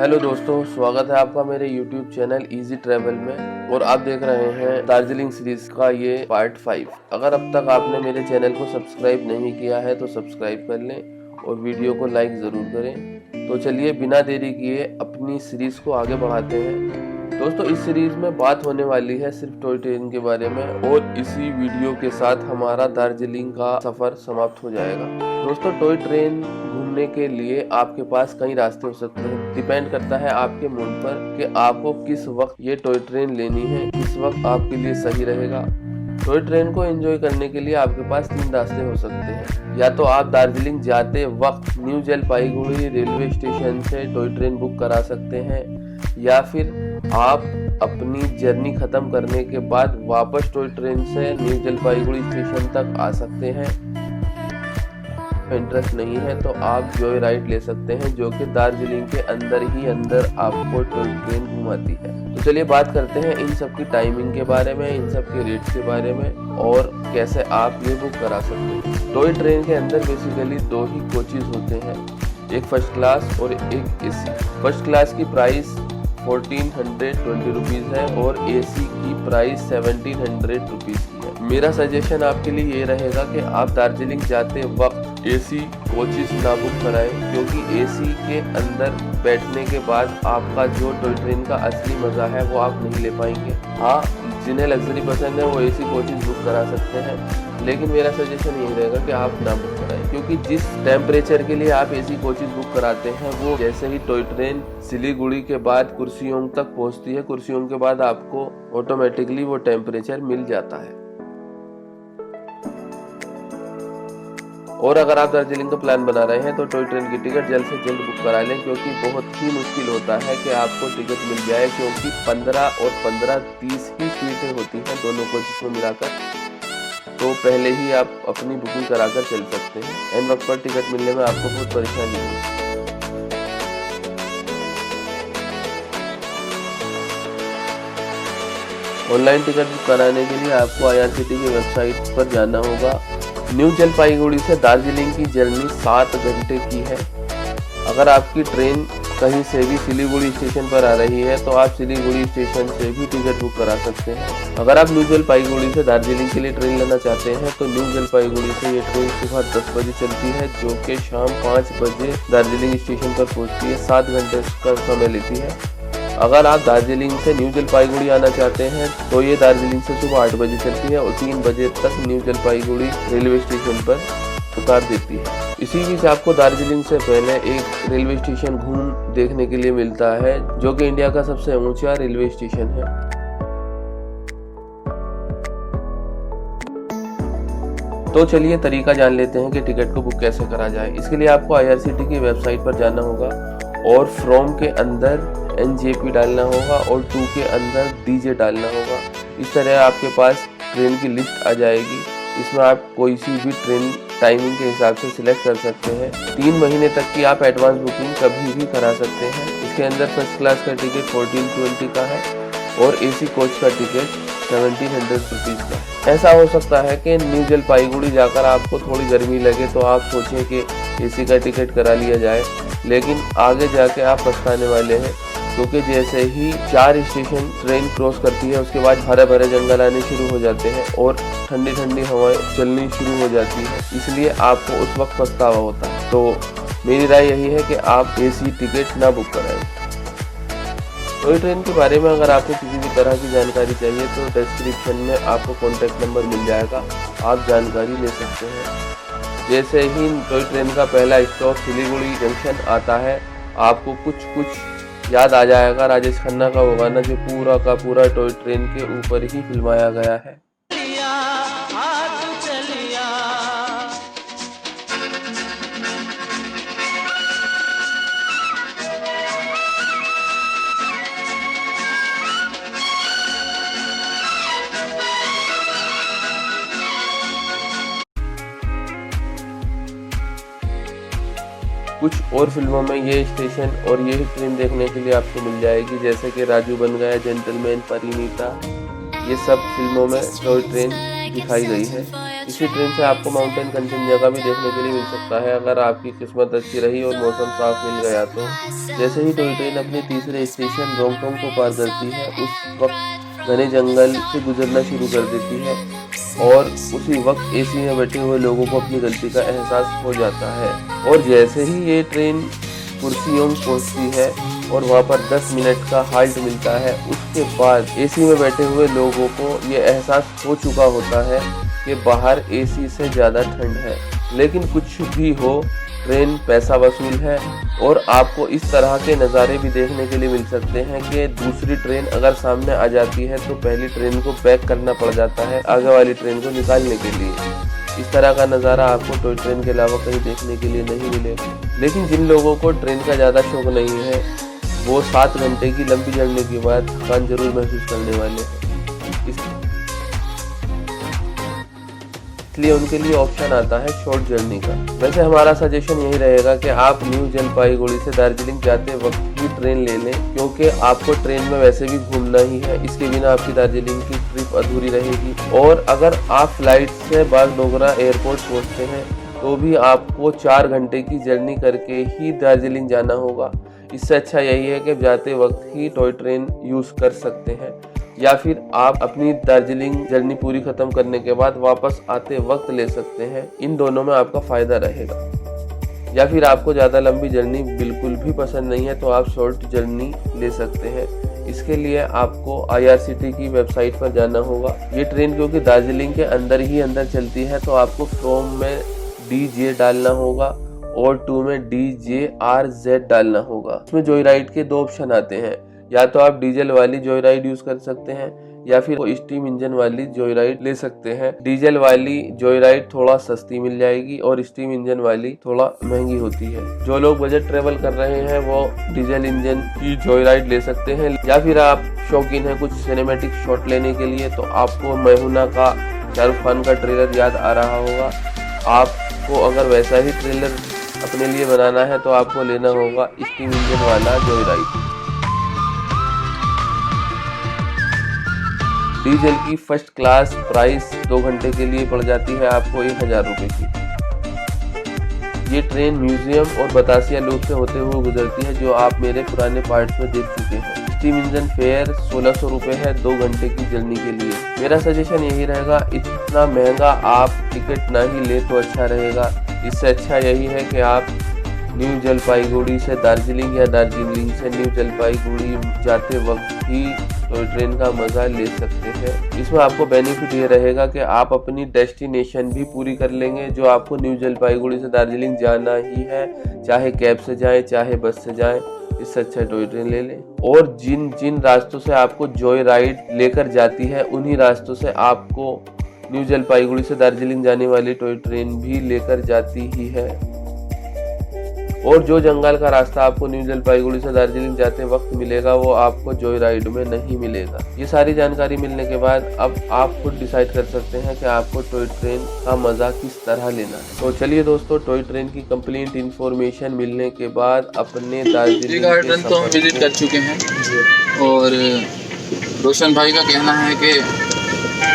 Hello दोस्तों, स्वागत है आपका मेरे YouTube चैनल इजी ट्रैवल में। और आप देख रहे हैं दार्जिलिंग सीरीज का ये पार्ट 5। अगर अब तक आपने मेरे चैनल को सब्सक्राइब नहीं किया है तो सब्सक्राइब कर लें और वीडियो को लाइक ज़रूर करें। तो चलिए बिना देरी किए अपनी सीरीज को आगे बढ़ाते हैं। दोस्तों, इस सीरीज में बात होने वाली है सिर्फ टॉय ट्रेन के बारे में और इसी वीडियो के साथ हमारा दार्जिलिंग का सफ़र समाप्त हो जाएगा। दोस्तों, टॉय ट्रेन घूमने के लिए आपके पास कई रास्ते हो सकते हैं। डिपेंड करता है आपके मूड पर कि आपको किस वक्त ये टॉय ट्रेन लेनी है, किस वक्त आपके लिए सही रहेगा। टॉय ट्रेन को एंजॉय करने के लिए आपके पास 3 रास्ते हो सकते हैं। या तो आप दार्जिलिंग जाते वक्त न्यू जलपाईगुड़ी रेलवे स्टेशन से टॉय ट्रेन बुक करा सकते हैं, या फिर आप अपनी जर्नी खत्म करने के बाद वापस टॉय ट्रेन से न्यू जलपाईगुड़ी स्टेशन तक आ सकते हैं। इंटरेस्ट नहीं है तो आप जॉय राइड ले सकते हैं, जो कि दार्जिलिंग के अंदर ही अंदर आपको टॉय ट्रेन घुमाती है। तो चलिए बात करते हैं इन सब की टाइमिंग के बारे में, इन सब के रेट्स के बारे में और कैसे आप ये बुक करा सकते हैं। टॉय ट्रेन के अंदर बेसिकली 2 ही कोचेज होते हैं, एक फर्स्ट क्लास और एक एसी। फर्स्ट क्लास की प्राइस 1420 रुपीज़ है और एसी की प्राइस 1700 रुपीज़ की है। मेरा सजेशन आपके लिए ये रहेगा कि आप दार्जिलिंग जाते वक्त एसी कोचेस ना बुक कराएं, क्योंकि एसी के अंदर बैठने के बाद आपका जो टॉय ट्रेन का असली मज़ा है वो आप नहीं ले पाएंगे। हाँ, जिन्हें लग्जरी पसंद है वो एसी कोचेस बुक करा सकते हैं, लेकिन मेरा सजेशन यही रहेगा कि आप ना बुक कराएं, क्योंकि जिस टेम्परेचर के लिए आप एसी कोचेस बुक कराते हैं वो जैसे ही टॉय ट्रेन सिलीगुड़ी के बाद कुर्सियोंग तक पहुंचती है, कुर्सियोंग के बाद आपको ऑटोमेटिकली वो टेम्परेचर मिल जाता है। और अगर आप दार्जिलिंग का प्लान बना रहे हैं तो टॉय ट्रेन की टिकट जल्द से जल्द बुक करा लें, क्योंकि बहुत ही मुश्किल होता है कि आपको टिकट मिल जाए, क्योंकि 15 और 15-30 ही सीटें होती हैं दोनों कोचेस में मिलाकर। तो पहले ही आप अपनी बुकिंग कराकर चल सकते हैं। एन वक्त पर टिकट मिलने में आपको बहुत परेशानी होगी। ऑनलाइन टिकट बुक कराने के लिए आपको IRCTC की वेबसाइट पर जाना होगा। न्यू जलपाईगुड़ी से दार्जिलिंग की जर्नी 7 घंटे की है। अगर आपकी ट्रेन कहीं से भी सिलीगुड़ी स्टेशन पर आ रही है तो आप सिलीगुड़ी स्टेशन से भी टिकट बुक करा सकते हैं। अगर आप न्यू जलपाईगुड़ी से दार्जिलिंग के लिए ट्रेन लेना चाहते हैं तो न्यू जलपाईगुड़ी से ये ट्रेन सुबह 10 बजे चलती है, जो कि शाम 5 बजे दार्जिलिंग स्टेशन पर पहुंचती है। 7 घंटे का समय लेती है। अगर आप दार्जिलिंग से न्यू जलपाईगुड़ी आना चाहते हैं तो ये दार्जिलिंग से सुबह 8 बजे चलती है और 3 बजे तक न्यू जलपाईगुड़ी रेलवे स्टेशन पर उतार देती है। इसी बीच आपको दार्जिलिंग से पहले एक रेलवे स्टेशन घूम देखने के लिए मिलता है, जो कि इंडिया का सबसे ऊंचा रेलवे स्टेशन है। तो चलिए तरीका जान लेते हैं कि टिकट को बुक कैसे करा जाए। इसके लिए आपको IRCTC की वेबसाइट पर जाना होगा और फ्रॉम के अंदर NJP डालना होगा और टू के अंदर DJ डालना होगा। इस तरह आपके पास ट्रेन की लिस्ट आ जाएगी। इसमें आप कोई सी भी ट्रेन टाइमिंग के हिसाब से सिलेक्ट कर सकते हैं। 3 महीने तक की आप एडवांस बुकिंग कभी भी करा सकते हैं। इसके अंदर फर्स्ट क्लास का टिकट 1420 का है और AC कोच का टिकट 1700 रुपीज़ का है। ऐसा हो सकता है कि न्यू जलपाईगुड़ी जाकर आपको थोड़ी गर्मी लगे तो आप सोचें कि AC का टिकट करा लिया जाए, लेकिन आगे जाके आप पछताने वाले हैं, क्योंकि जैसे ही 4 स्टेशन ट्रेन क्रॉस करती है उसके बाद हरे भरे जंगल आने शुरू हो जाते हैं और ठंडी ठंडी हवाएं चलनी शुरू हो जाती है, इसलिए आपको उस वक्त पछतावा होता है। तो मेरी राय यही है कि आप AC टिकट ना बुक कराएं। टॉय ट्रेन के बारे में अगर आपको किसी भी तरह की जानकारी चाहिए तो डिस्क्रिप्शन में आपको कॉन्टैक्ट नंबर मिल जाएगा, आप जानकारी ले सकते हैं। जैसे ही टॉय ट्रेन का पहला स्टॉप सिलीगुड़ी जंक्शन आता है, आपको कुछ याद आ जाएगा राजेश खन्ना का वो गाना, जो पूरा का पूरा टॉय ट्रेन के ऊपर ही फिल्माया गया है। कुछ और फिल्मों में ये स्टेशन और ये ट्रेन देखने के लिए आपको मिल जाएगी, जैसे कि राजू बन गया, जेंटलमैन, परिणीता, ये सब फिल्मों में टॉय ट्रेन दिखाई गई है। इसी ट्रेन से आपको माउंटेन कंचनजंगा भी देखने के लिए मिल सकता है, अगर आपकी किस्मत अच्छी रही और मौसम साफ मिल गया तो। जैसे ही टॉय ट्रेन अपने तीसरे स्टेशन रोंगटोंग को पार करती है, उस वक्त घने जंगल से गुजरना शुरू कर देती है और उसी वक्त एसी में बैठे हुए लोगों को अपनी गलती का एहसास हो जाता है। और जैसे ही ये ट्रेन कुर्सियोंग पहुंचती है और वहाँ पर 10 मिनट का हाल्ट मिलता है, उसके बाद एसी में बैठे हुए लोगों को ये एहसास हो चुका होता है कि बाहर एसी से ज़्यादा ठंड है। लेकिन कुछ भी हो, ट्रेन पैसा वसूल है और आपको इस तरह के नज़ारे भी देखने के लिए मिल सकते हैं कि दूसरी ट्रेन अगर सामने आ जाती है तो पहली ट्रेन को बैक करना पड़ जाता है आगे वाली ट्रेन को निकालने के लिए। इस तरह का नज़ारा आपको टॉय ट्रेन के अलावा कहीं देखने के लिए नहीं मिलेगा। लेकिन जिन लोगों को ट्रेन का ज़्यादा शौक नहीं है, वो 7 घंटे की लंबी जर्नी के बाद थकान जरूर महसूस करने वाले हैं। इसलिए उनके लिए ऑप्शन आता है शॉर्ट जर्नी का। वैसे हमारा सजेशन यही रहेगा कि आप न्यू जलपाईगुड़ी से दार्जिलिंग जाते वक्त ही ट्रेन ले लें, क्योंकि आपको ट्रेन में वैसे भी घूमना ही है। इसके बिना आपकी दार्जिलिंग की ट्रिप अधूरी रहेगी। और अगर आप फ्लाइट से बागडोगरा एयरपोर्ट पहुँचते हैं तो भी आपको 4 घंटे की जर्नी करके ही दार्जिलिंग जाना होगा। इससे अच्छा यही है कि जाते वक्त ही टॉय ट्रेन यूज़ कर सकते हैं, या फिर आप अपनी दार्जिलिंग जर्नी पूरी खत्म करने के बाद वापस आते वक्त ले सकते हैं। इन दोनों में आपका फ़ायदा रहेगा। या फिर आपको ज़्यादा लंबी जर्नी बिल्कुल भी पसंद नहीं है तो आप शॉर्ट जर्नी ले सकते हैं। इसके लिए आपको IRCT की वेबसाइट पर जाना होगा। ये ट्रेन क्योंकि दार्जिलिंग के अंदर ही अंदर चलती है, तो आपको फ्रॉम में DJ डालना होगा और टू में DJRZ डालना होगा। इसमें जॉय राइड के 2 ऑप्शन आते हैं, या तो आप डीजल वाली जॉय राइड यूज कर सकते हैं या फिर स्टीम इंजन वाली जॉय राइड ले सकते हैं। डीजल वाली जॉय राइड थोड़ा सस्ती मिल जाएगी और स्टीम इंजन वाली थोड़ा महंगी होती है। जो लोग बजट ट्रेवल कर रहे हैं वो डीजल इंजन की जॉय राइड ले सकते हैं। या फिर आप शौकीन हैं कुछ सिनेमैटिक शॉट लेने के लिए, तो आपको मैहुना का शाहरुख खान का ट्रेलर याद आ रहा होगा। आपको अगर वैसा ही ट्रेलर अपने लिए बनाना है तो आपको लेना होगा स्टीम इंजन वाला जॉय राइड। डीजल की फर्स्ट क्लास प्राइस 2 घंटे के लिए पड़ जाती है आपको 1000 रुपये की। ये ट्रेन म्यूजियम और बतासिया लूप से होते हुए गुजरती है, जो आप मेरे पुराने पार्ट्स में देख चुके हैं। स्टीम इंजन फेयर 1600 रुपये है 2 घंटे की जर्नी के लिए। मेरा सजेशन यही रहेगा, इतना महंगा आप टिकट ना ही ले तो अच्छा रहेगा। इससे अच्छा यही है कि आप न्यू जलपाईगुड़ी से दार्जिलिंग या दार्जिलिंग से न्यू जलपाईगुड़ी जाते वक्त ही टॉय ट्रेन का मज़ा ले सकते हैं। इसमें आपको बेनिफिट ये रहेगा कि आप अपनी डेस्टिनेशन भी पूरी कर लेंगे, जो आपको न्यू जलपाईगुड़ी से दार्जिलिंग जाना ही है, चाहे कैब से जाएं चाहे बस से जाएं। इससे अच्छा टॉय ट्रेन ले लें। और जिन जिन रास्तों से आपको जॉय राइड लेकर जाती है, उन्हीं रास्तों से आपको न्यू जलपाईगुड़ी से दार्जिलिंग जाने वाली टॉय ट्रेन भी लेकर जाती ही है। और जो जंगल का रास्ता आपको न्यू जलपाईगुड़ी से दार्जिलिंग जाते वक्त मिलेगा, वो आपको जॉय राइड में नहीं मिलेगा। ये सारी जानकारी मिलने के बाद अब आप खुद डिसाइड कर सकते हैं कि आपको टॉय ट्रेन का मज़ा किस तरह लेना है। तो चलिए दोस्तों, टॉय ट्रेन की कंप्लीट इंफॉर्मेशन मिलने के बाद अपने दार्जिलिंग गार्डन तो हम विजिट कर चुके हैं और रोशन भाई का कहना है कि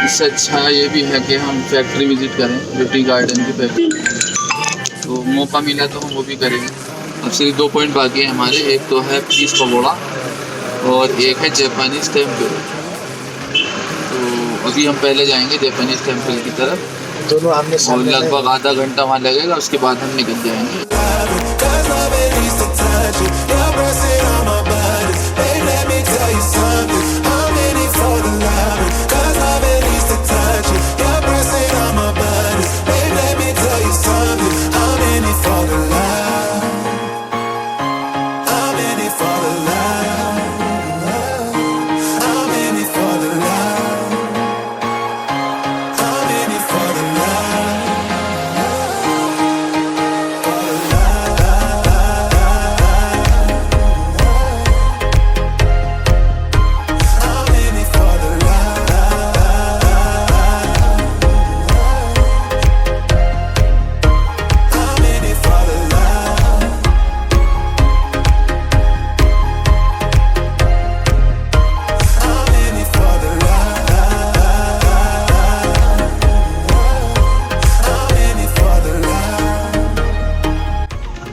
इससे अच्छा ये भी है कि हम फैक्ट्री विजिट करें, ब्यूटी गार्डन की फैक्ट्री। तो मौका मिला तो हम वो भी करेंगे। अब सिर्फ 2 पॉइंट बाकी है हमारे, एक तो है पीस पकौड़ा और एक है जापानीज टेम्पल। तो अभी हम पहले जाएंगे जापानीज टेम्पल की तरफ, दोनों आमने और सामने लगभग आधा घंटा वहाँ लगेगा, उसके बाद हम निकल जाएंगे।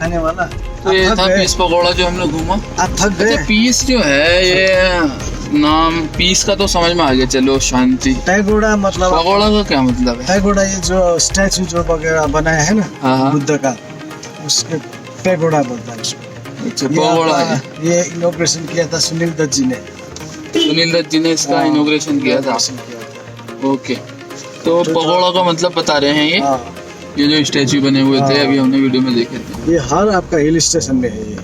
खाने वाला। तो ये आप थक था गए? पीस पकौड़ा जो हमने घूमा। आप थक गए? अच्छा पीस जो है ये नाम पीस का तो समझ में आ गया, चलो शांति। पैगोडा मतलब पकौड़ा का क्या मतलब है? पैगोडा ये जो स्टैचू जो वगैरह बनाया है ना हाँ। बुद्ध का, उसके पैगोडा बोलता है उसको। अच्छा ये पकौड़ा आपका- है। ये इनॉग्रेशन किया था सुनील दत्त जी ने। सुनील दत्त जी ने इसका हाँ, इनॉग्रेशन किया था। इनॉग्रेशन किया था। ओके, तो पकौड़ा का मतलब बता रहे हैं हाँ, ये जो स्टैचू बने हुए थे हाँ। अभी हमने वीडियो में देखे थे। ये हर आपका हिल स्टेशन में है ये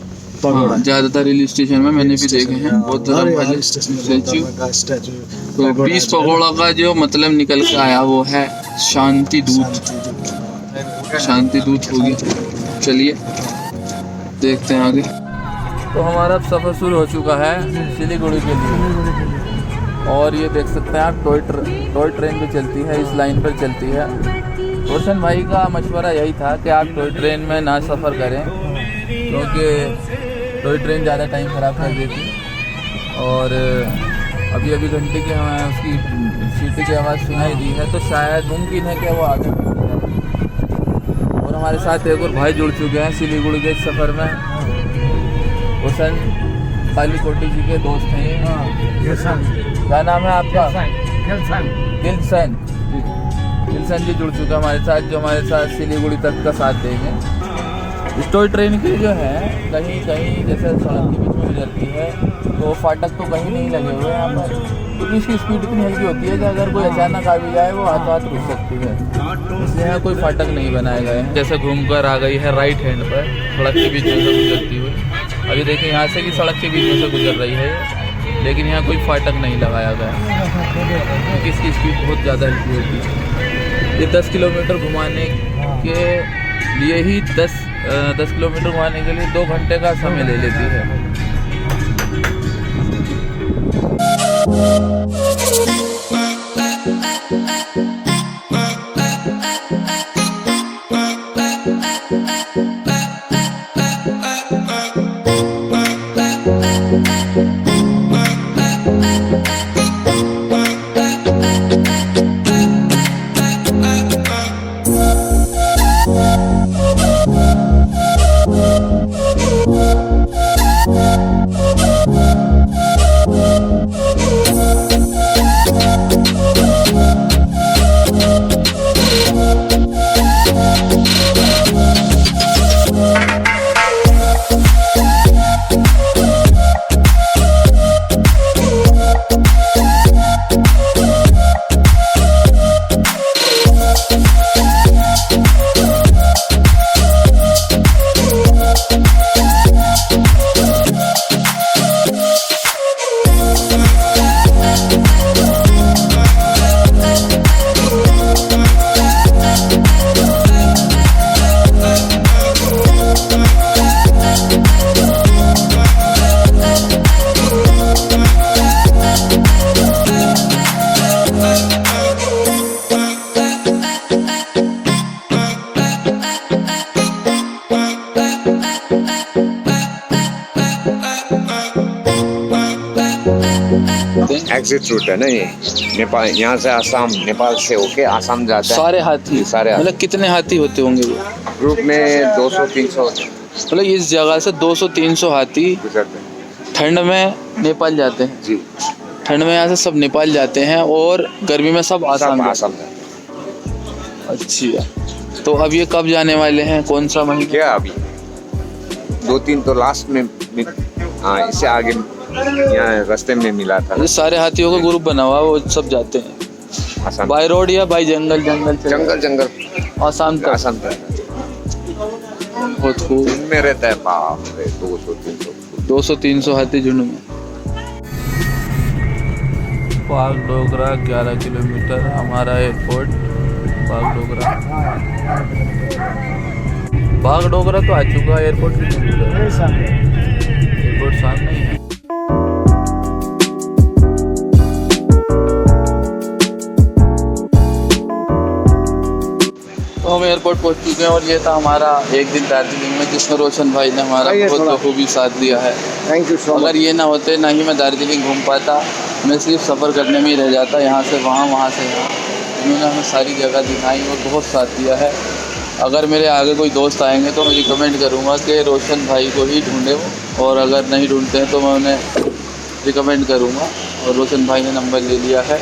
पगोड़ा। हाँ, ज्यादातर हिल स्टेशन में मैंने भी देखे हैं बहुत धर्म वाले स्टैचू। स्टैचू। तो पीस पकौड़ा का जो मतलब निकल के आया वो है शांति दूत। शांति दूत होगी। चलिए देखते हैं आगे। तो हमारा सफ़र शुरू हो चुका है सिलीगुड़ी के लिए, और ये देख सकते हैं आप टॉय ट्रेन जो चलती है इस लाइन पर चलती है। रोशन भाई का मशवरा यही था कि आप टॉय ट्रेन में ना सफ़र करें, क्योंकि टॉय ट्रेन ज़्यादा टाइम ख़राब कर देती। और अभी घंटे की हमें उसकी सीटी की आवाज़ सुनाई दी है, तो शायद मुमकिन है कि वो आगे बढ़ जाए। और हमारे साथ एक और भाई जुड़ चुके हैं सिलीगुड़ी के इस सफ़र में। रोशन कालीकोटी जी के दोस्त हैं ये। क्या नाम है आपका? दिलसन जी जुड़ चुका हमारे साथ, जो हमारे साथ सिलीगुड़ी तक का साथ देंगे। इस टॉय ट्रेन की जो है कहीं कहीं जैसे सड़क के बीच में गुजरती है, तो फाटक तो कहीं नहीं लगे हुए हैं यहाँ पर, क्योंकि इसकी स्पीड इतनी हल्की होती है कि अगर कोई अचानक आ भी जाए वो हाथों हाथ रुक सकती है, इसलिए यहाँ कोई फाटक नहीं बनाए गए हैं। जैसे घूमकर आ गई है राइट हैंड पर सड़क के बीच में से गुजरती हुई। अभी देखिए यहाँ से भी सड़क के बीच में से गुजर रही है ये, लेकिन यहाँ कोई फाटक नहीं लगाया गया क्योंकि इसकी स्पीड बहुत ज़्यादा हल्की होती है। ये 10 किलोमीटर घुमाने के लिए ही 10 किलोमीटर घुमाने के लिए 2 घंटे का समय ले लेती है। एग्जिट रूट है ना ये, नेपाल यहाँ से आसाम, नेपाल से होके आसाम जाता है। सारे हाथी सारे हाथी। मतलब कितने हाथी होते होंगे वो? ग्रुप में 200-300 मतलब इस जगह से 200-300 हाथी गुजरते हैं। ठंड में नेपाल जाते हैं। जी, ठंड में यहाँ से सब नेपाल जाते हैं और गर्मी में सब आसाम सब जाते आसाम हैं। अच्छा, तो अब ये कब जाने वाले हैं, कौन सा महीना? क्या अभी 2-3 तो लास्ट में हाँ, इससे आगे यहाँ रास्ते में मिला था ये सारे हाथियों का ग्रुप बना हुआ है, वो सब जाते हैं आसाम। बाय रोड या बाय जंगल जंगल आसाम तक। आसाम तक बहुत खूब। में रहता है। बाप रे, 200-300 200-300 हाथी झुंड में। बागडोगरा 11 किलोमीटर हमारा एयरपोर्ट बागडोगरा। बागडोगरा तो आ चुका है, एयरपोर्ट कितने दूर है? एयरपोर्ट सामने ही है। तो हम एयरपोर्ट पहुंच चुके हैं और ये था हमारा एक दिन दार्जिलिंग में, जिसमें रोशन भाई ने हमारा बहुत बखूबी साथ दिया है। Thank you so much. अगर ये ना होते ना ही मैं दार्जिलिंग घूम पाता, मैं सिर्फ सफ़र करने में ही रह जाता, यहाँ से वहाँ, वहाँ से यहाँ। इन्होंने हमें सारी जगह दिखाई और बहुत साथ दिया है। अगर मेरे आगे कोई दोस्त आएंगे तो मैं रिकमेंड करूँगा कि रोशन भाई को ही ढूंढे वो, और अगर नहीं ढूंढते हैं तो मैं उन्हें रिकमेंड करूँगा। और रोशन भाई ने नंबर ले लिया है।